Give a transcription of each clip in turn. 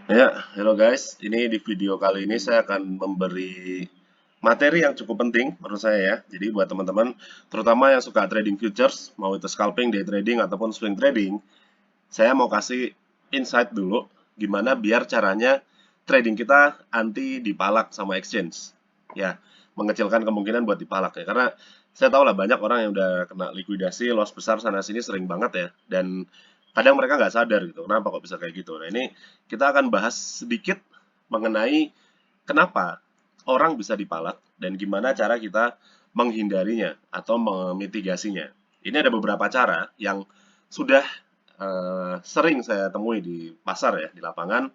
Ya, halo guys. Ini di video kali ini saya akan memberi materi yang cukup penting menurut saya ya. Jadi buat teman-teman, terutama yang suka trading futures, mau itu scalping, day trading, ataupun swing trading, saya mau kasih insight dulu gimana biar caranya trading kita anti dipalak sama exchange. Ya, mengecilkan kemungkinan buat dipalak ya. Karena saya tahu lah banyak orang yang udah kena likuidasi, loss besar sana sini sering banget ya. Dan kadang mereka nggak sadar gitu, kenapa kok bisa kayak gitu. Nah ini kita akan bahas sedikit mengenai kenapa orang bisa dipalak dan gimana cara kita menghindarinya atau memitigasinya. Ini ada beberapa cara yang sudah sering saya temui di pasar ya, di lapangan.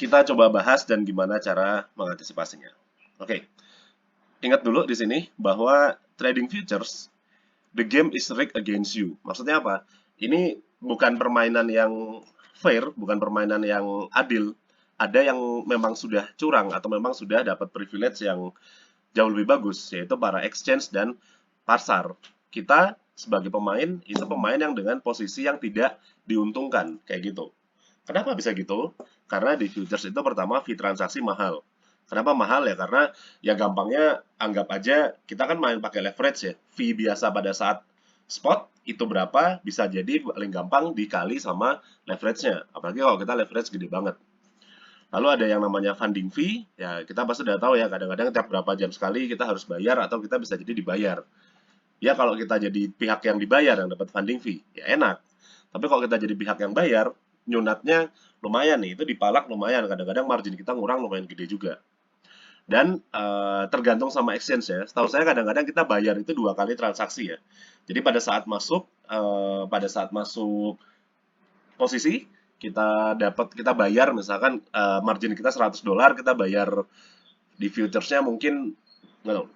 Kita coba bahas dan gimana cara mengantisipasinya. Oke, ingat dulu di sini bahwa trading futures, the game is rigged against you. Maksudnya apa? Ini bukan permainan yang fair, bukan permainan yang adil. Ada yang memang sudah curang atau memang sudah dapat privilege yang jauh lebih bagus, yaitu para exchange dan pasar. Kita sebagai pemain, itu pemain yang dengan posisi yang tidak diuntungkan, kayak gitu. Kenapa bisa gitu? Karena di futures itu pertama fee transaksi mahal. Kenapa mahal ya? Karena ya gampangnya anggap aja kita kan main pakai leverage ya. Fee biasa pada saat spot itu berapa bisa jadi paling gampang dikali sama leverage-nya. Apalagi kalau kita leverage gede banget. Lalu ada yang namanya funding fee, ya kita pasti udah tahu ya kadang-kadang tiap berapa jam sekali kita harus bayar atau kita bisa jadi dibayar. Ya kalau kita jadi pihak yang dibayar yang dapat funding fee, ya enak. Tapi kalau kita jadi pihak yang bayar, nyunatnya lumayan nih, itu dipalak lumayan. Kadang-kadang margin kita ngurang lumayan gede juga. Dan tergantung sama exchange ya. Setahu saya kadang-kadang kita bayar itu 2 kali transaksi ya. Jadi pada saat masuk posisi kita bayar misalkan margin kita $100, kita bayar di futuresnya mungkin nggak tahu,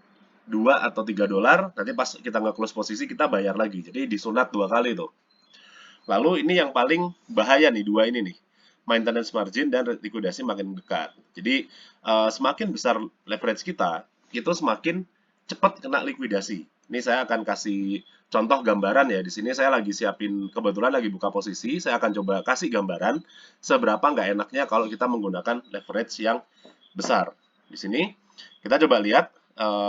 2 atau $3, nanti pas kita nggak close posisi kita bayar lagi. Jadi disunat 2 kali tuh. Lalu ini yang paling bahaya nih, dua ini nih. Maintenance margin dan likuidasi makin dekat. Jadi semakin besar leverage kita, itu semakin cepat kena likuidasi. Ini saya akan kasih contoh gambaran ya. Di sini saya lagi siapin, kebetulan lagi buka posisi, saya akan coba kasih gambaran seberapa nggak enaknya kalau kita menggunakan leverage yang besar. Di sini kita coba lihat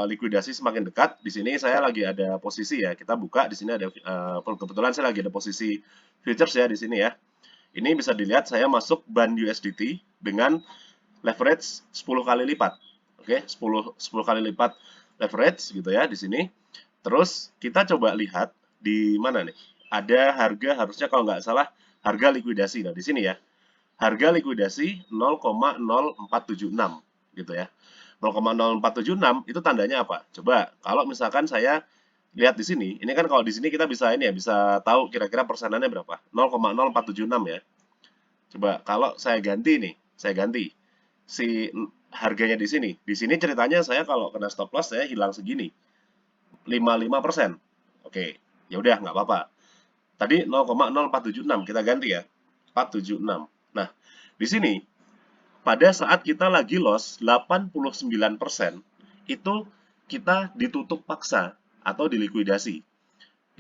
likuidasi semakin dekat. Di sini saya lagi ada posisi ya. Kita buka di sini ada kebetulan saya lagi ada posisi futures ya di sini ya. Ini bisa dilihat saya masuk ban USDT dengan leverage 10 kali lipat. Oke, 10 kali lipat leverage gitu ya di sini. Terus kita coba lihat di mana nih? Ada harga harusnya kalau nggak salah harga likuidasi. Nah, di sini ya. Harga likuidasi 0,0476 gitu ya. 0,0476 itu tandanya apa? Coba kalau misalkan saya lihat di sini, ini kan kalau di sini kita bisa ini ya, bisa tahu kira-kira persenannya berapa. 0,0476 ya. Coba kalau saya ganti nih, saya ganti si harganya di sini. Di sini ceritanya saya kalau kena stop loss saya hilang segini, 55%. Oke, ya udah nggak apa-apa. Tadi 0,0476 kita ganti ya, 476. Nah, di sini pada saat kita lagi loss 89%, itu kita ditutup paksa atau dilikuidasi.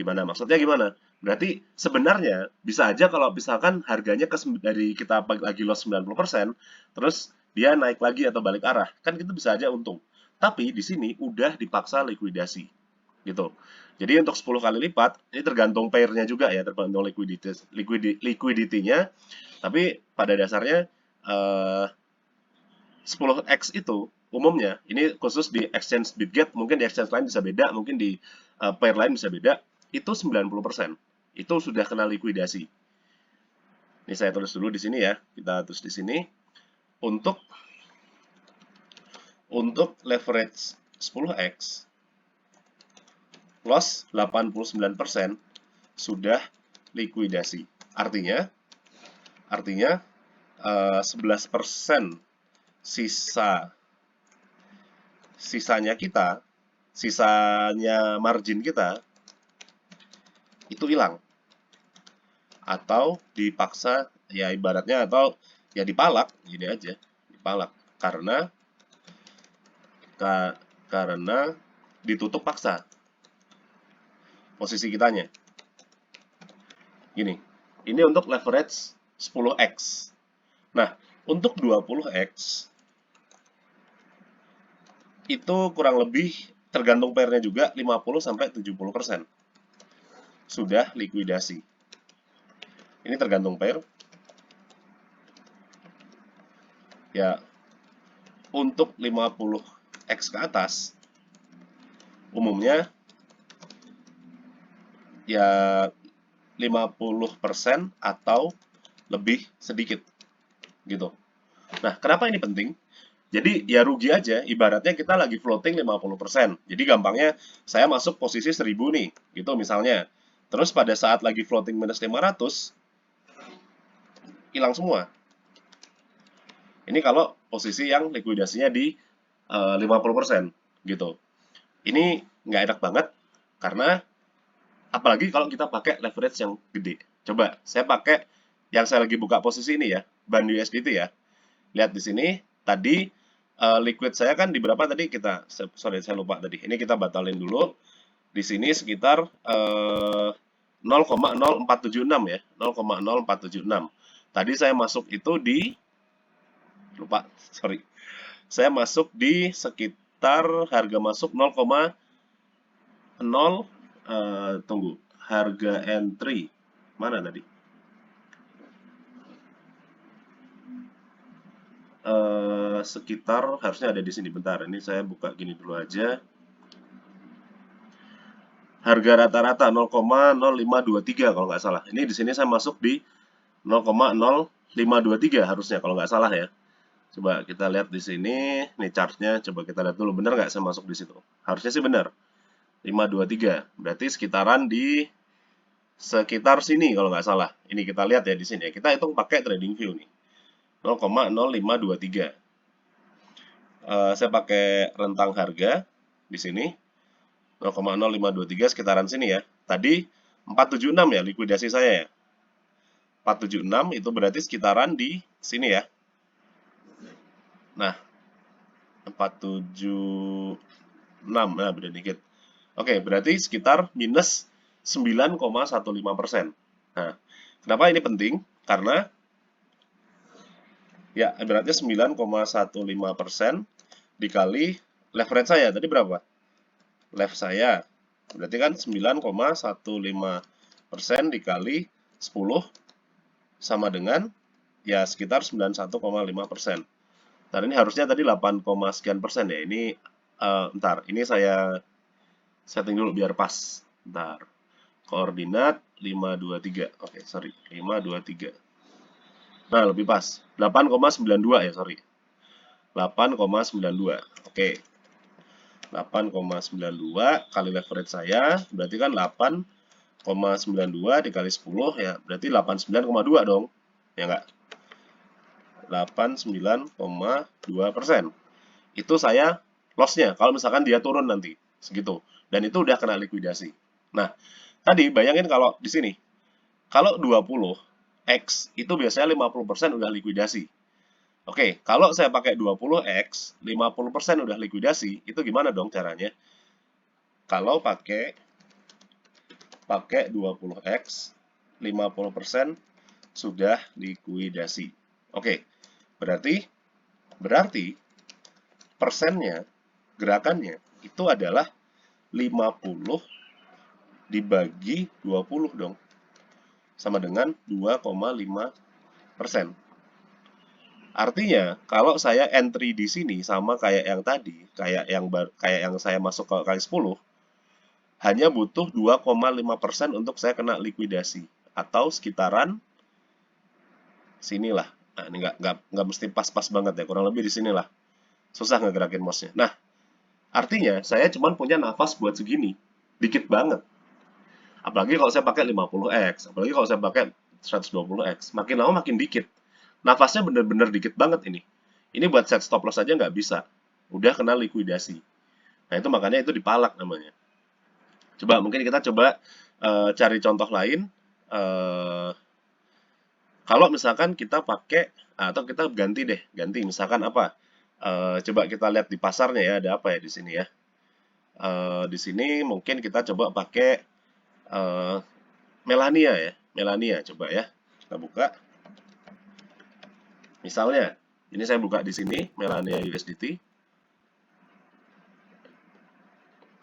Gimana? Maksudnya gimana? Berarti sebenarnya bisa aja kalau misalkan harganya dari kita lagi loss 90%, terus dia naik lagi atau balik arah, kan kita bisa aja untung. Tapi di sini udah dipaksa likuidasi, gitu. Jadi untuk 10 kali lipat, ini tergantung pairnya juga ya, tergantung liquidity-nya. Tapi pada dasarnya 10x itu umumnya, ini khusus di exchange Bitget, mungkin di exchange lain bisa beda, mungkin di pair lain bisa beda, itu 90%. Itu sudah kena likuidasi. Ini saya tulis dulu di sini ya, kita tulis di sini. Untuk leverage 10x, loss 89% sudah likuidasi. Artinya 11% sisa sisanya kita, sisanya margin kita itu hilang atau dipaksa ya ibaratnya atau ya dipalak gini aja, dipalak karena karena ditutup paksa posisi kitanya. Gini, ini untuk leverage 10x. Nah, Untuk 20x itu kurang lebih tergantung pairnya juga 50-70% sudah likuidasi. Ini tergantung pair. Ya, untuk 50x ke atas umumnya ya 50% atau lebih sedikit gitu. Nah, kenapa ini penting? Jadi ya rugi aja, ibaratnya kita lagi floating 50%. Jadi gampangnya saya masuk posisi 1000 nih, gitu misalnya. Terus pada saat lagi floating minus 500, hilang semua. Ini kalau posisi yang likuidasinya di 50% gitu. Ini nggak enak banget karena apalagi kalau kita pakai leverage yang gede. Coba saya pakai yang saya lagi buka posisi ini ya, BAN USDT ya. Lihat di sini tadi liquid saya kan di berapa tadi kita sorry saya lupa tadi. Ini kita batalin dulu. Di sini sekitar 0,0476 ya, 0,0476. Tadi saya masuk itu di lupa, sorry. Saya masuk di sekitar harga masuk 0,0 tunggu. Harga entry mana tadi? Sekitar harusnya ada di sini. Bentar, ini saya buka gini dulu aja. Harga rata-rata 0,0523 kalau nggak salah. Ini di sini saya masuk di 0,0523 harusnya kalau nggak salah ya. Coba kita lihat di sini, nih chartnya. Coba kita lihat dulu, benar nggak saya masuk di situ? Harusnya sih benar. 523, berarti sekitaran di sekitar sini kalau nggak salah. Ini kita lihat ya di sini. Kita hitung pakai trading view nih. 0,0523. Saya pakai rentang harga di sini 0,0523 sekitaran sini ya. Tadi 476 ya likuidasi saya ya. 476 itu berarti sekitaran di sini ya. Nah, 476, nah beda dikit. Oke, berarti sekitar minus 9,15%. Nah, kenapa ini penting? Karena ya berarti 9,15% dikali leverage saya tadi berapa? Leverage saya berarti kan 9,15% dikali 10 sama dengan ya sekitar 91,5%. Nah, ini harusnya tadi 8, sekian persen ya. Ini ntar, ini saya setting dulu biar pas. Ntar. Koordinat 523. Oke, sorry. 523. Nah, lebih pas. 8,92 ya, sorry. 8,92. Oke. 8,92 kali leverage saya berarti kan 8,92 dikali 10 ya, berarti 89,2 dong. Ya enggak? 89,2%. Itu saya loss-nya kalau misalkan dia turun nanti segitu. Dan itu udah kena likuidasi. Nah, tadi bayangin kalau di sini. Kalau 20x itu biasanya 50% udah likuidasi. Oke, kalau saya pakai 20x, 50% udah likuidasi, itu gimana dong caranya? Kalau pakai 20x, 50% sudah likuidasi. Oke, berarti persennya, gerakannya itu adalah 50 dibagi 20 dong. Sama dengan 2,5%. Artinya, kalau saya entry di sini sama kayak yang tadi, kayak yang saya masuk ke kali 10, hanya butuh 2,5% untuk saya kena likuidasi atau sekitaran sinilah. Nah, ini nggak mesti pas-pas banget ya, kurang lebih di sinilah. Susah ngegerakin mouse-nya. Nah, artinya saya cuma punya nafas buat segini, dikit banget. Apalagi kalau saya pakai 50x, apalagi kalau saya pakai 120x, makin lama makin dikit. Nafasnya bener-bener dikit banget ini. Ini buat set stop loss aja nggak bisa. Udah kena likuidasi. Nah, itu makanya itu dipalak namanya. Coba mungkin kita coba cari contoh lain. Kalau misalkan kita pakai atau kita ganti misalkan apa? Coba kita lihat di pasarnya ya, ada apa ya di sini ya? Di sini mungkin kita coba pakai Melania ya, Melania coba ya. Kita buka. Misalnya, ini saya buka di sini, Melania USDT.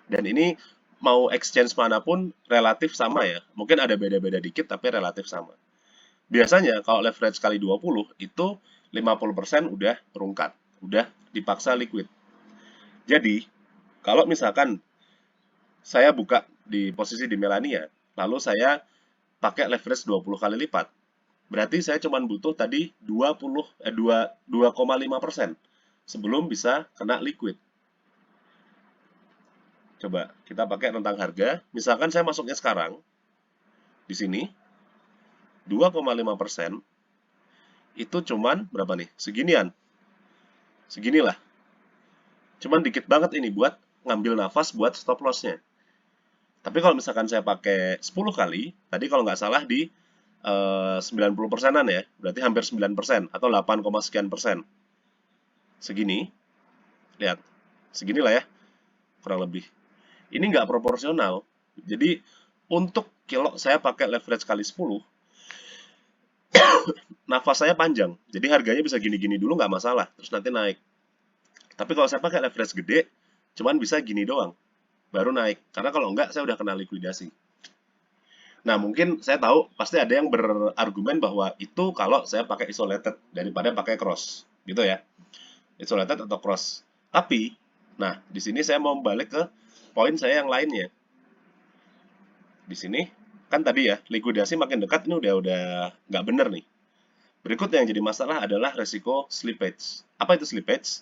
Dan ini mau exchange manapun relatif sama ya. Mungkin ada beda-beda dikit, tapi relatif sama. Biasanya kalau leverage kali 20 itu 50% udah rungkat, udah dipaksa liquid. Jadi, kalau misalkan saya buka di posisi di Melania, lalu saya pakai leverage 20 kali lipat, berarti saya cuma butuh tadi 2,5% sebelum bisa kena liquid. Coba kita pakai rentang harga. Misalkan saya masuknya sekarang di sini 2,5% itu cuman berapa nih? Seginian. Seginilah. Cuman dikit banget ini buat ngambil nafas buat stop lossnya. Tapi kalau misalkan saya pakai 10 kali, tadi kalau nggak salah di 90%-an ya, berarti hampir 9% atau 8, sekian persen. Segini, lihat, seginilah ya, kurang lebih. Ini nggak proporsional. Jadi untuk kilo saya pakai leverage kali 10, nafas saya panjang. Jadi harganya bisa gini-gini dulu nggak masalah, terus nanti naik. Tapi kalau saya pakai leverage gede, cuman bisa gini doang, baru naik. Karena kalau enggak, saya udah kena likuidasi. Nah, mungkin saya tahu pasti ada yang berargumen bahwa itu kalau saya pakai isolated daripada pakai cross, gitu ya. Isolated atau cross. Tapi, nah, di sini saya mau balik ke poin saya yang lainnya. Di sini, kan tadi ya, likuidasi makin dekat ini udah nggak bener nih. Berikut yang jadi masalah adalah resiko slippage. Apa itu slippage?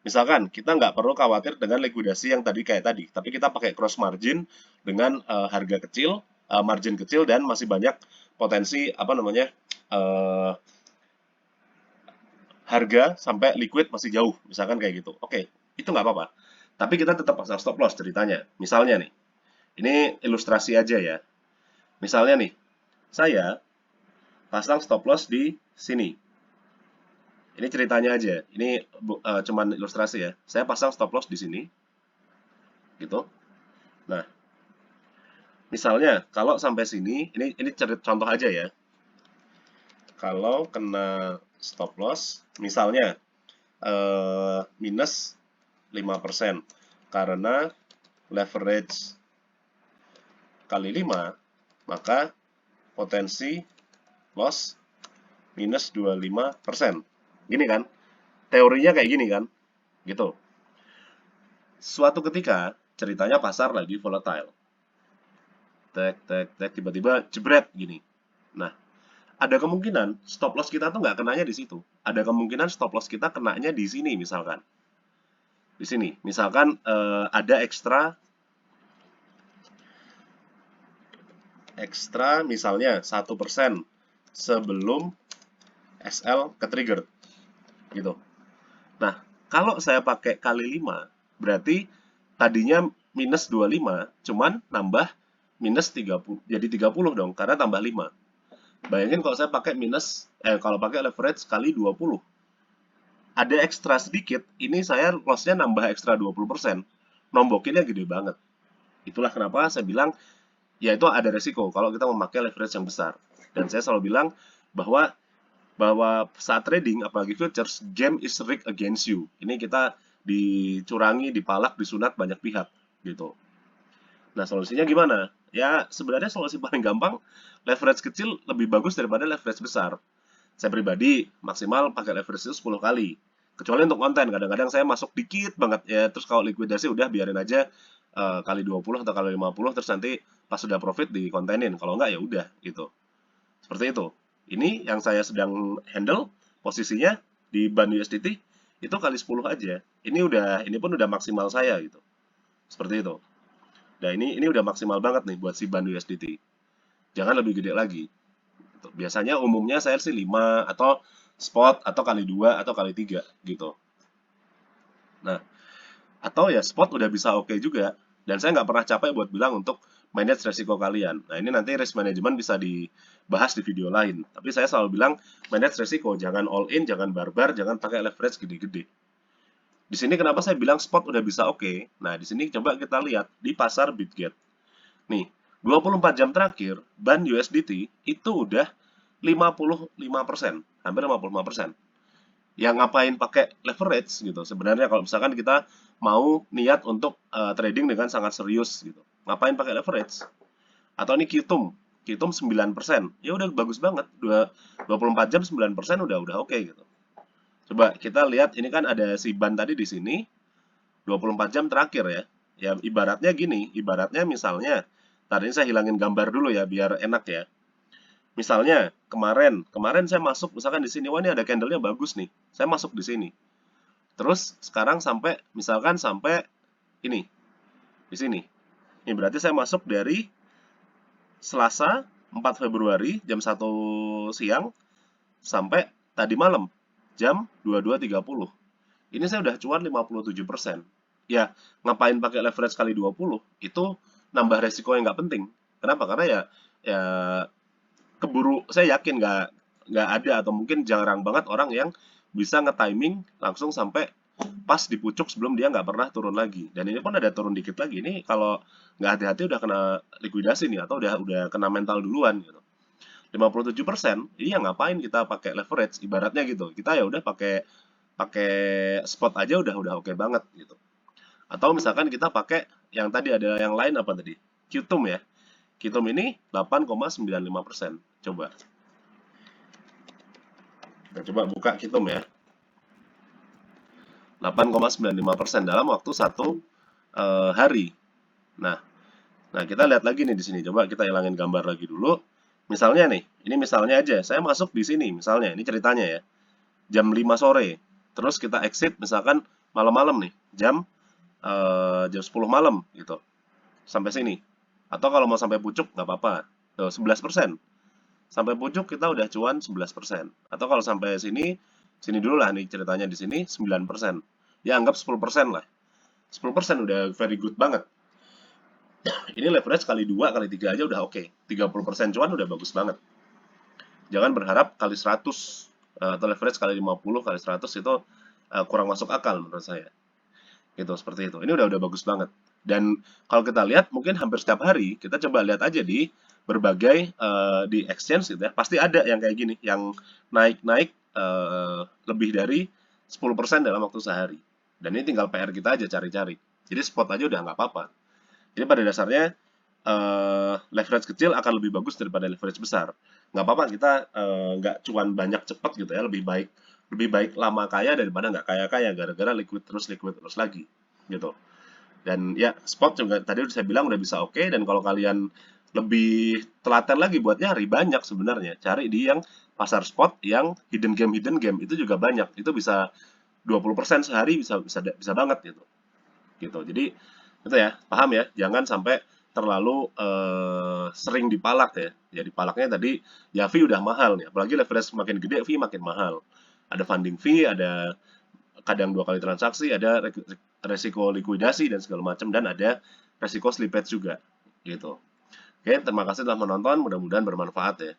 Misalkan kita nggak perlu khawatir dengan likuidasi yang tadi kayak tadi, tapi kita pakai cross margin dengan harga kecil, margin kecil dan masih banyak potensi apa namanya harga sampai liquid masih jauh, misalkan kayak gitu. Oke, itu nggak apa-apa. Tapi kita tetap pasang stop loss ceritanya. Misalnya nih, ini ilustrasi aja ya. Misalnya nih, saya pasang stop loss di sini. Ini ceritanya aja. Ini cuman ilustrasi ya. Saya pasang stop loss di sini, gitu. Nah, misalnya kalau sampai sini, ini contoh aja ya. Kalau kena stop loss, misalnya minus 5% karena leverage kali 5, maka potensi loss minus 25%. Gini kan? Teorinya kayak gini kan? Gitu. Suatu ketika, ceritanya pasar lagi volatile. Tek, tiba-tiba jebret gini. Nah, ada kemungkinan stop loss kita tuh nggak kenanya di situ. Ada kemungkinan stop loss kita kenanya di sini misalkan. Di sini, misalkan ada ekstra misalnya 1% sebelum SL ke trigger gitu. Nah, kalau saya pakai kali 5, berarti tadinya minus 25, cuman nambah minus 30, jadi 30 dong, karena tambah 5. Bayangin kalau saya pakai kalau pakai leverage kali 20. Ada ekstra sedikit, ini saya loss-nya nambah ekstra 20%. Nombokinnya gede banget. Itulah kenapa saya bilang, ya itu ada resiko kalau kita memakai leverage yang besar. Dan saya selalu bilang bahwa saat trading, apalagi futures, game is rigged against you. Ini kita dicurangi, dipalak, disunat banyak pihak, gitu. Nah, solusinya gimana? Ya, sebenarnya solusi paling gampang, leverage kecil lebih bagus daripada leverage besar. Saya pribadi maksimal pakai leverage itu 10 kali. Kecuali untuk konten, kadang-kadang saya masuk dikit banget ya, terus kalau likuidasi udah biarin aja kali 20 atau kali 50, terus nanti pas sudah profit dikontenin. Kalau enggak ya udah gitu. Seperti itu. Ini yang saya sedang handle posisinya di ban USDT itu kali 10 aja. Ini pun udah maksimal saya gitu. Seperti itu. Nah, ini udah maksimal banget nih buat si ban USDT. Jangan lebih gede lagi. Biasanya umumnya saya sih 5 atau spot atau kali 2 atau kali 3 gitu. Nah, atau ya spot udah bisa oke juga. Dan saya nggak pernah capek buat bilang untuk manage resiko kalian. Nah, ini nanti risk management bisa dibahas di video lain. Tapi saya selalu bilang manage resiko, jangan all in, jangan barbar, jangan pakai leverage gede-gede. Di sini kenapa saya bilang spot udah bisa oke? Nah, di sini coba kita lihat di pasar Bitget. Nih, 24 jam terakhir, ban USDT itu udah 55%, hampir 55%. yang ngapain pakai leverage gitu. Sebenarnya kalau misalkan kita mau niat untuk trading dengan sangat serius gitu. Ngapain pakai leverage? Atau ini Qtum 9%. Ya udah bagus banget. 24 jam 9% udah oke gitu. Coba kita lihat ini kan ada si ban tadi di sini 24 jam terakhir ya. Ya ibaratnya gini, ibaratnya misalnya tadi saya hilangin gambar dulu ya biar enak ya. Misalnya kemarin saya masuk misalkan di sini, wah ini ada candlenya bagus nih. Saya masuk di sini. Terus sekarang sampai misalkan sampai ini di sini. Ini berarti saya masuk dari Selasa 4 Februari jam 1 siang sampai tadi malam jam 22.30. Ini saya udah cuan 57%. Ya, ngapain pakai leverage kali 20? Itu nambah resiko yang nggak penting. Kenapa? Karena ya keburu, saya yakin nggak ada atau mungkin jarang banget orang yang bisa nge-timing langsung sampai pas di pucuk sebelum dia nggak pernah turun lagi. Dan ini pun ada turun dikit lagi. Ini kalau nggak hati-hati udah kena likuidasi nih atau udah kena mental duluan gitu. 57%, iya ngapain kita pakai leverage ibaratnya gitu. Kita ya udah pakai pakai spot aja udah oke banget gitu. Atau misalkan kita pakai yang tadi ada yang lain apa tadi? Qtum ya. Qtum ini 8,95%. Coba. Kita coba buka Qtum ya. 8,95% dalam waktu satu hari. Nah, kita lihat lagi nih di sini. Coba kita hilangin gambar lagi dulu. Misalnya nih, ini misalnya aja, saya masuk di sini misalnya, ini ceritanya ya. Jam 5 sore. Terus kita exit misalkan malam-malam nih, jam 10 malam gitu. Sampai sini. Atau kalau mau sampai pucuk nggak apa-apa. Tuh, 11%. Sampai pucuk kita udah cuan 11%. Atau kalau sampai sini, sini dulu lah nih ceritanya di sini 9%. Ya anggap 10% lah. 10% udah very good banget. Ini leverage kali 2, kali 3 aja udah oke. 30% cuan udah bagus banget. Jangan berharap kali 100 atau leverage kali 50, kali 100 itu kurang masuk akal menurut saya. Gitu, seperti itu. Ini udah bagus banget. Dan kalau kita lihat mungkin hampir setiap hari, kita coba lihat aja di berbagai di exchange gitu ya, pasti ada yang kayak gini, yang naik-naik lebih dari 10% dalam waktu sehari. Dan ini tinggal PR kita aja cari-cari. Jadi spot aja udah nggak apa-apa. Jadi pada dasarnya leverage kecil akan lebih bagus daripada leverage besar. Nggak apa-apa kita nggak cuan banyak cepat gitu ya, lebih baik lama kaya daripada nggak kaya-kaya gara-gara liquid terus lagi gitu. Dan ya spot juga tadi udah saya bilang udah bisa oke, dan kalau kalian lebih telaten lagi buat nyari banyak sebenarnya, cari di yang pasar spot yang hidden game itu juga banyak. Itu bisa 20% sehari bisa banget gitu. Gitu. Jadi itu ya, paham ya, jangan sampai terlalu sering dipalak ya. Ya dipalaknya tadi ya fee udah mahal nih, apalagi leverage makin gede fee makin mahal. Ada funding fee, ada kadang 2 kali transaksi, ada resiko likuidasi dan segala macam, dan ada resiko slippage juga gitu. Oke, terima kasih telah menonton, mudah-mudahan bermanfaat ya.